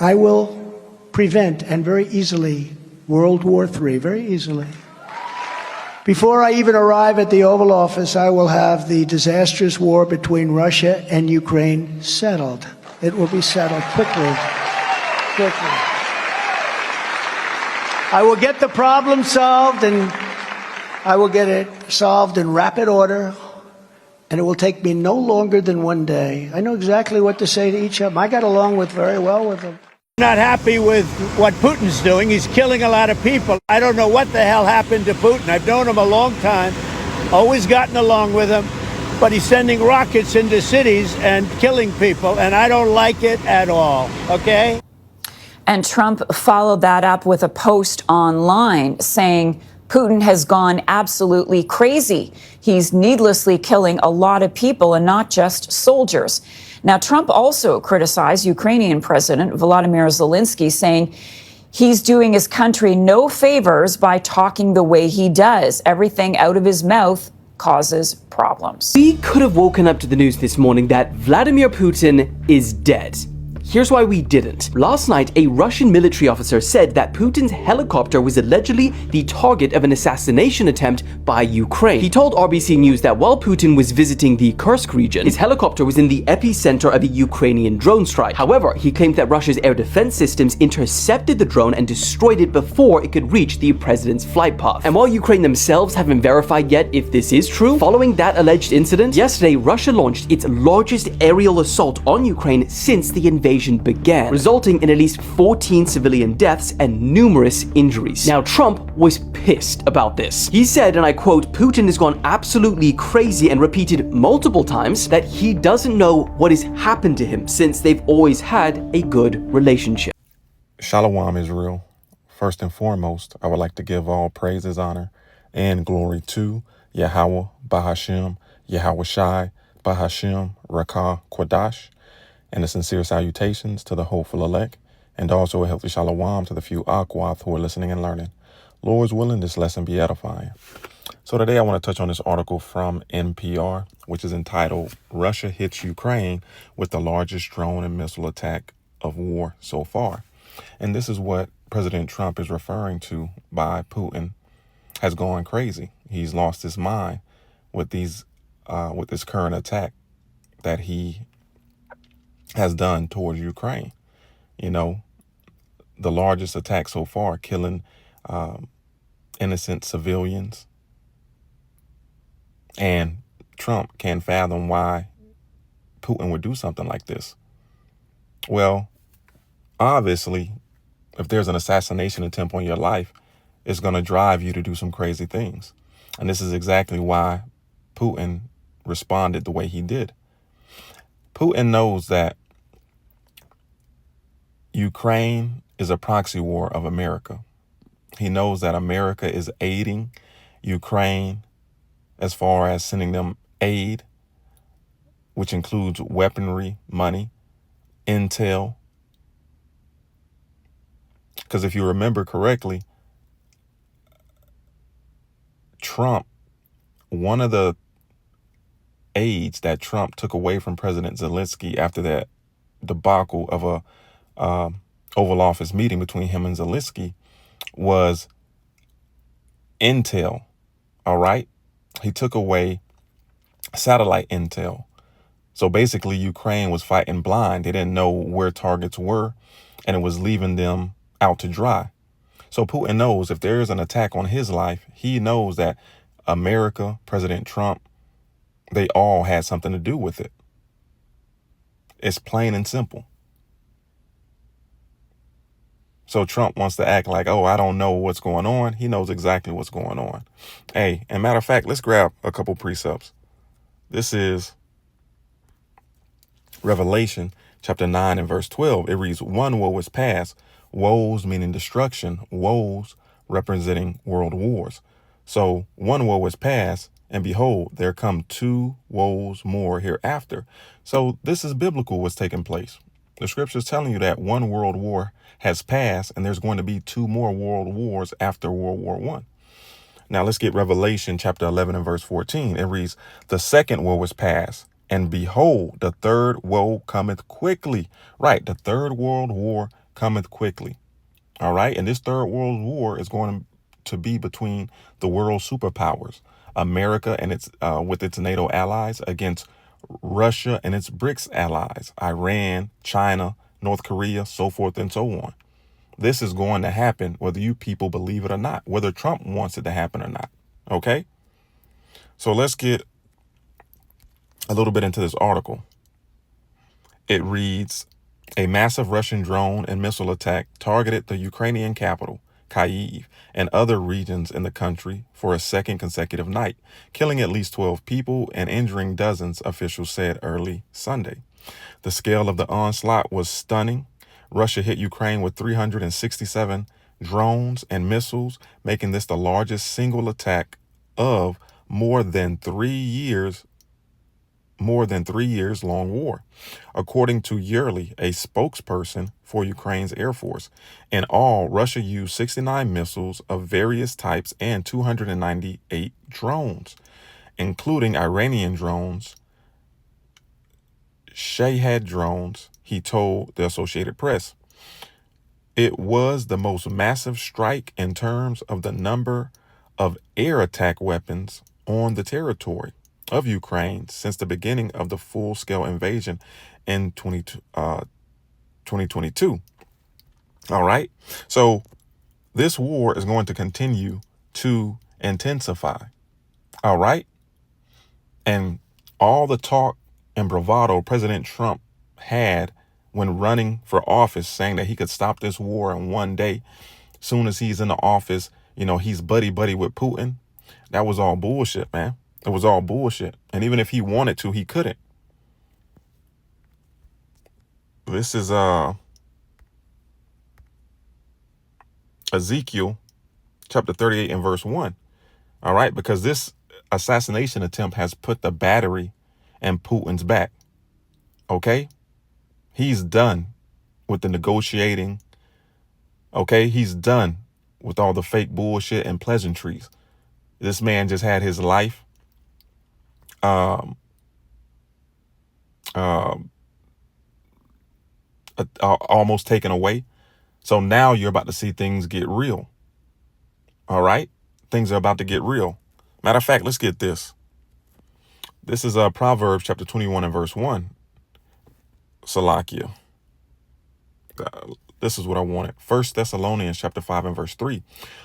I will prevent, and very easily, World War III, very easily. Before I even arrive at the Oval Office, I will have the disastrous war between Russia and Ukraine settled. It will be settled quickly. I will get the problem solved, and I will get it solved in rapid order, and it will take me no longer than one day. I know exactly what to say to each of them. I got along very well with them. Not happy with what Putin's doing. He's killing a lot of people. I don't know what the hell happened to Putin. I've known him a long time, always gotten along with him, but he's sending rockets into cities and killing people, and I don't like it at all, okay? And Trump followed that up with a post online saying Putin has gone absolutely crazy. He's needlessly killing a lot of people and not just soldiers. Now, Trump also criticized Ukrainian President Volodymyr Zelensky, saying he's doing his country no favors by talking the way he does. Everything out of his mouth causes problems. We could have woken up to the news this morning that Vladimir Putin is dead. Here's why we didn't. Last night, a Russian military officer said that Putin's helicopter was allegedly the target of an assassination attempt by Ukraine. He told RBC News that while Putin was visiting the Kursk region, his helicopter was in the epicenter of a Ukrainian drone strike. However, he claimed that Russia's air defense systems intercepted the drone and destroyed it before it could reach the president's flight path. And while Ukraine themselves haven't verified yet if this is true, following that alleged incident, yesterday Russia launched its largest aerial assault on Ukraine since the invasion began, resulting in at least 14 civilian deaths and numerous injuries. Now, Trump was pissed about this. He said, and I quote, "Putin has gone absolutely crazy," and repeated multiple times that he doesn't know what has happened to him since they've always had a good relationship. Shalom, Israel. First and foremost, I would like to give all praises, honor, and glory to Yahweh, Bahashem, Yahweh Shai, Bahashem, Rakah, Quadash, and the sincere salutations to the hopeful elect, and also a healthy shalom to the few Akwath who are listening and learning. Lord's willing, this lesson be edifying. So today I want to touch on this article from NPR, which is entitled, "Russia Hits Ukraine with the Largest Drone and Missile Attack of War So Far." And this is what President Trump is referring to by Putin has gone crazy. He's lost his mind with this current attack that he has done towards Ukraine. You know, the largest attack so far, killing innocent civilians. And Trump can't fathom why Putin would do something like this. Well, obviously, if there's an assassination attempt on your life, it's going to drive you to do some crazy things. And this is exactly why Putin responded the way he did. Putin knows that Ukraine is a proxy war of America. He knows that America is aiding Ukraine as far as sending them aid, which includes weaponry, money, intel. Because if you remember correctly, Trump, one of the aids that Trump took away from President Zelensky after that debacle of a Oval Office meeting between him and Zelensky was intel. All right. He took away satellite intel. So basically, Ukraine was fighting blind. They didn't know where targets were, and it was leaving them out to dry. So Putin knows if there is an attack on his life, he knows that America, President Trump, they all had something to do with it. It's plain and simple. So Trump wants to act like, oh, I don't know what's going on. He knows exactly what's going on. Hey, and matter of fact, let's grab a couple precepts. This is Revelation chapter 9 and verse 12. It reads, "One woe is past." Woes meaning destruction. Woes representing world wars. So one woe is past, and behold, there come two woes more hereafter. So this is biblical what's taking place. The scripture is telling you that one world war has passed, and there's going to be two more world wars after World War I. Now let's get Revelation chapter 11 and verse 14. It reads, "The second woe is past, and behold, the third woe cometh quickly." Right, the third world war cometh quickly. All right. And this third world war is going to be between the world superpowers, America and its with its NATO allies against Russia and its BRICS allies, Iran, China, North Korea, so forth and so on. This is going to happen whether you people believe it or not, whether Trump wants it to happen or not. OK, so let's get a little bit into this article. It reads, a massive Russian drone and missile attack targeted the Ukrainian capital, Kyiv, and other regions in the country for a second consecutive night, killing at least 12 people and injuring dozens, officials said early Sunday. The scale of the onslaught was stunning. Russia hit Ukraine with 367 drones and missiles, making this the largest single attack of more than 3 years long war, according to Yerly, a spokesperson for Ukraine's Air Force. In all, Russia used 69 missiles of various types and 298 drones, including Iranian drones, Shahed drones, he told the Associated Press. It was the most massive strike in terms of the number of air attack weapons on the territory of Ukraine since the beginning of the full-scale invasion in 2022. All right. So this war is going to continue to intensify. All right. And all the talk and bravado President Trump had when running for office, saying that he could stop this war in one day, soon as he's in the office, he's buddy with Putin. That was all bullshit, man. It was all bullshit. And even if he wanted to, he couldn't. This is Ezekiel chapter 38 and verse 1. All right, because this assassination attempt has put the battery in Putin's back. Okay, he's done with the negotiating. Okay, he's done with all the fake bullshit and pleasantries. This man just had his life almost taken away. So now you're about to see things get real. All right. Things are about to get real. Matter of fact, let's get this. This is Proverbs chapter 21 and verse 1. Salakia. This is what I wanted. 1 Thessalonians chapter 5 and verse 3.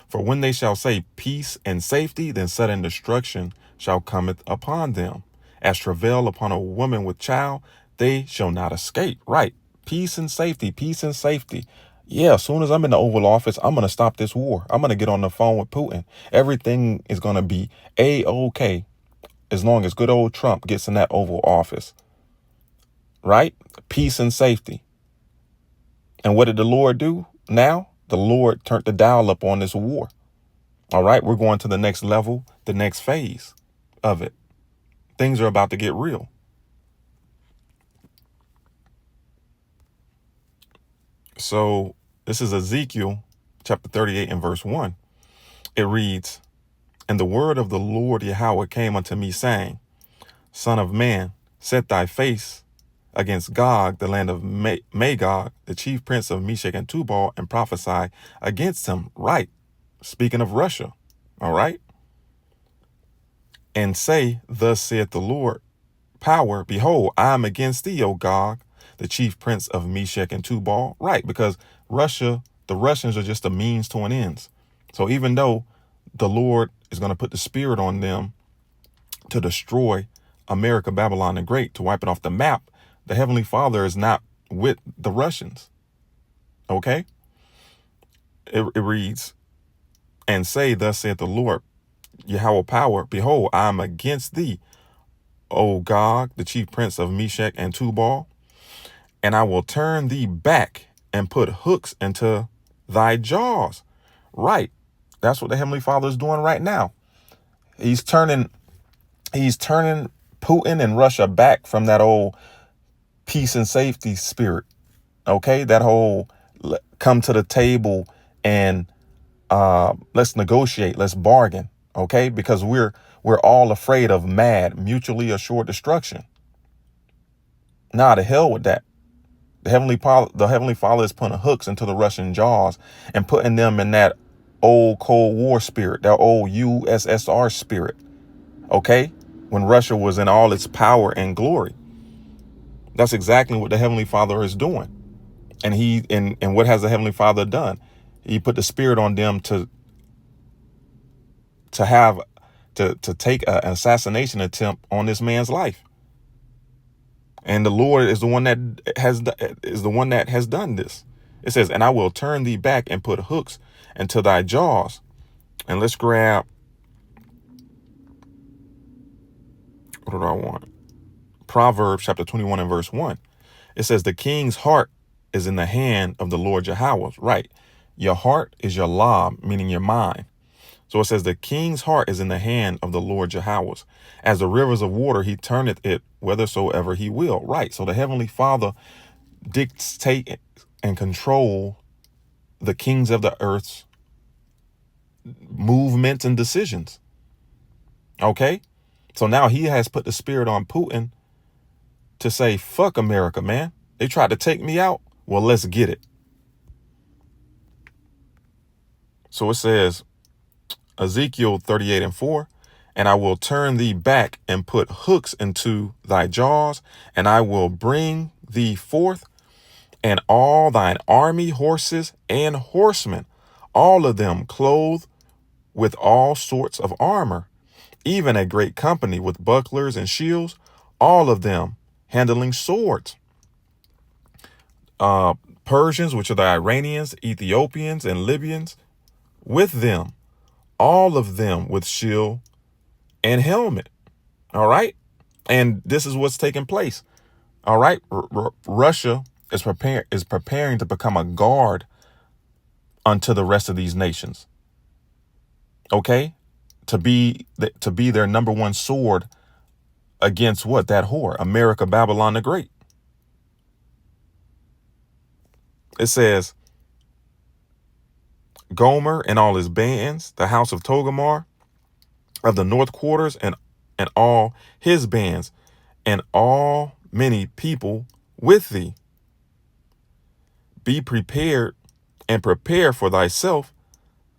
For when they shall say peace and safety, then sudden destruction shall cometh upon them. As travail upon a woman with child, they shall not escape. Right. Peace and safety, peace and safety. Yeah, as soon as I'm in the Oval Office, I'm going to stop this war. I'm going to get on the phone with Putin. Everything is going to be A-OK as long as good old Trump gets in that Oval Office. Right? Peace and safety. And what did the Lord do now? The Lord turned the dial up on this war. All right, we're going to the next level, the next phase of it. Things are about to get real. So this is Ezekiel chapter 38 and verse 1. It reads, and the word of the Lord Yahweh came unto me, saying, Son of man, set thy face against Gog, the land of Magog, the chief prince of Meshech and Tubal, and prophesy against him. Right. Speaking of Russia. All right. And say, thus saith the Lord, power, behold, I am against thee, O Gog, the chief prince of Meshech and Tubal. Right. Because Russia, the Russians are just a means to an end. So even though the Lord is going to put the spirit on them to destroy America, Babylon the Great, to wipe it off the map, the Heavenly Father is not with the Russians. Okay? It reads, and say, thus saith the Lord, Yahweh power, behold, I am against thee, O Gog, the chief prince of Meshech and Tubal, and I will turn thee back and put hooks into thy jaws. Right. That's what the Heavenly Father is doing right now. He's turning Putin and Russia back from that old peace and safety spirit. Okay, that whole come to the table and let's negotiate, let's bargain. Okay, because we're all afraid of mutually assured destruction. Nah, to hell with that. The Heavenly Father is putting hooks into the Russian jaws and putting them in that old Cold War spirit, that old USSR spirit. Okay? When Russia was in all its power and glory. That's exactly what the Heavenly Father is doing. And what has the Heavenly Father done? He put the spirit on them to take an assassination attempt on this man's life. And the Lord is the one that has done this. It says, and I will turn thee back and put hooks into thy jaws. And let's grab, what do I want? Proverbs chapter 21 and verse 1. It says, the king's heart is in the hand of the Lord Yahweh. Right. Your heart is your lab, meaning your mind. So it says the king's heart is in the hand of the Lord Yahweh. As the rivers of water, he turneth it whithersoever he will. Right. So the Heavenly Father dictate and control the kings of the earth's movements and decisions. Okay. So now he has put the spirit on Putin to say, fuck America, man. They tried to take me out. Well, let's get it. So it says, Ezekiel 38 and 4, and I will turn thee back and put hooks into thy jaws, and I will bring thee forth, and all thine army horses and horsemen, all of them clothed with all sorts of armor, even a great company with bucklers and shields, all of them handling swords. Persians, which are the Iranians, Ethiopians, and Libyans, with them, all of them with shield and helmet. All right. And this is what's taking place. All right. Russia is preparing to become a guard unto the rest of these nations. OK, to be their number one sword against what? That whore, America, Babylon the Great. It says, Gomer and all his bands, the house of Togarmah of the north quarters, and all his bands, and all many people with thee. Be prepared and prepare for thyself,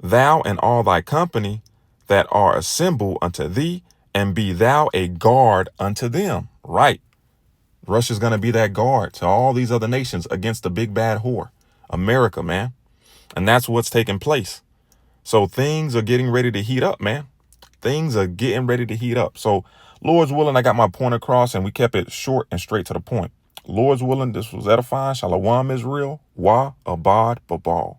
thou and all thy company that are assembled unto thee, and be thou a guard unto them. Right. Russia's going to be that guard to all these other nations against the big bad whore, America, man. And that's what's taking place. So things are getting ready to heat up, man. Things are getting ready to heat up. So Lord's willing, I got my point across, and we kept it short and straight to the point. Lord's willing, this was edifying. Shalom, Israel. Wa abad babal.